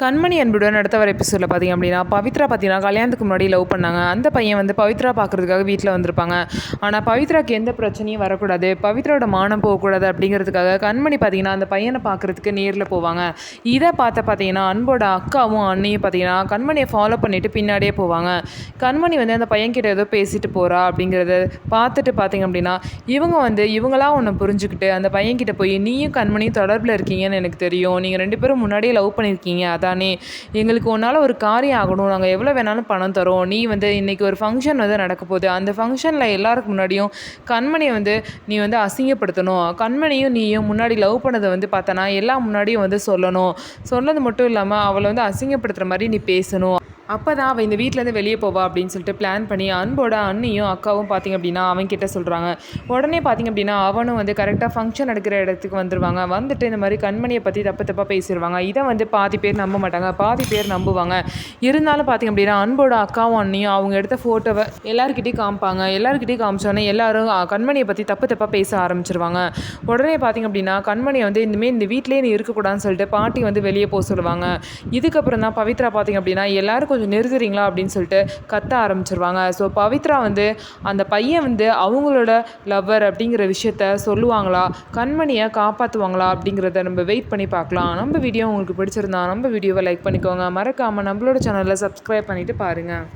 கண்மணி அன்புடன் அடுத்த வர எபிசோடில் பார்த்திங்க அப்படின்னா பவித்ரா பார்த்தீங்கன்னா கல்யாணத்துக்கு முன்னாடி லவ் பண்ணாங்க. அந்த பையன் வந்து பவித்ரா பார்க்குறதுக்காக வீட்டில் வந்திருப்பாங்க. ஆனால் பவித்ராக்கு எந்த பிரச்சனையும் வரக்கூடாது, பவித்ராவோட மானம் போகக்கூடாது அப்படிங்கிறதுக்காக கண்மணி பார்த்தீங்கன்னா அந்த பையனை பார்க்குறதுக்கு நேரில் போவாங்க. இதை பார்த்தீங்கன்னா அன்போட அக்காவும் அண்ணியும் பார்த்தீங்கன்னா கண்மணியை ஃபாலோ பண்ணிவிட்டு பின்னாடியே போவாங்க. கண்மணி வந்து அந்த பையன்கிட்ட ஏதோ பேசிட்டு போகிறா அப்படிங்கிறத பார்த்துட்டு பார்த்தீங்க அப்படின்னா இவங்க வந்து இவங்களா ஒன்று புரிஞ்சுக்கிட்டு அந்த பையன்கிட்ட போய் நீயும் கண்மணியும் தொடர்பில் இருக்கீங்கன்னு எனக்கு தெரியும், நீங்கள் 2 பேரும் முன்னாடியே லவ் பண்ணியிருக்கீங்க, தானே எங்களுக்கு உன்னால் ஒரு காரியம் ஆகணும், நாங்கள் எவ்வளோ வேணாலும் பணம் தரோம், நீ வந்து இன்றைக்கி ஒரு ஃபங்க்ஷன் வந்து நடக்க போகுது, அந்த ஃபங்க்ஷனில் எல்லாருக்கு முன்னாடியும் கண்மணியை வந்து நீ வந்து அசிங்கப்படுத்தணும், கண்மணியும் நீயும் முன்னாடி லவ் பண்ணதை வந்து பார்த்தனா எல்லாம் முன்னாடியும் வந்து சொல்லணும், சொன்னது மட்டும் இல்லாமல் அவளை வந்து அசிங்கப்படுத்துகிற மாதிரி நீ பேசணும், அப்போ தான் அவள் இந்த வீட்டிலேருந்து வெளியே போவா அப்படின்னு சொல்லிட்டு பிளான் பண்ணி அன்போட அண்ணியும் அக்காவும் பார்த்திங்க அப்படின்னா அவன்கிட்ட சொல்கிறாங்க. உடனே பார்த்திங்க அப்படின்னா அவனும் வந்து கரெக்டாக ஃபங்க்ஷன் நடக்கிற இடத்துக்கு வந்துடுவாங்க. வந்துட்டு இந்த மாதிரி கண்மணியை பற்றி தப்பாக பேசிடுவாங்க. இதை வந்து பாதி பேர் நம்ப மாட்டாங்க, பாதி பேர் நம்புவாங்க. இருந்தாலும் பார்த்திங்க அப்படின்னா அன்போட அக்காவும் அண்ணியும் அவங்க எடுத்த ஃபோட்டோவை எல்லாருக்கிட்டையும் காமிப்பாங்க. எல்லாருக்கிட்டையும் காமிச்சோன்னே எல்லாரும் கண்மணியை பற்றி தப்பாக பேச ஆரம்பிச்சிருவாங்க. உடனே பார்த்திங்க அப்படின்னா கண்மணியை வந்து இனிமேல் இந்த வீட்டிலே நீ இருக்கக்கூடாதுன்னு சொல்லிட்டு பாட்டி வந்து வெளியே போக சொல்லுவாங்க. இதுக்கப்புறம் தான் பவித்ரா பார்த்திங்க அப்படின்னா எல்லாரும் கொஞ்சம் நிறுத்துறீங்களா அப்படின்னு சொல்லிட்டு கத்த ஆரம்பிச்சிருவாங்க. ஸோ பவித்ரா வந்து அந்த பையன் வந்து அவங்களோட லவ்வர் அப்படிங்கிற விஷயத்த சொல்லுவாங்களா, கண்மணியை காப்பாற்றுவாங்களா அப்படிங்கிறத நம்ம வெயிட் பண்ணி பார்க்கலாம். நம்ம வீடியோ உங்களுக்கு பிடிச்சிருந்தா நம்ம வீடியோவை லைக் பண்ணிக்கோங்க, மறக்காமல் நம்மளோட சேனலில் சப்ஸ்கிரைப் பண்ணிவிட்டு பாருங்கள்.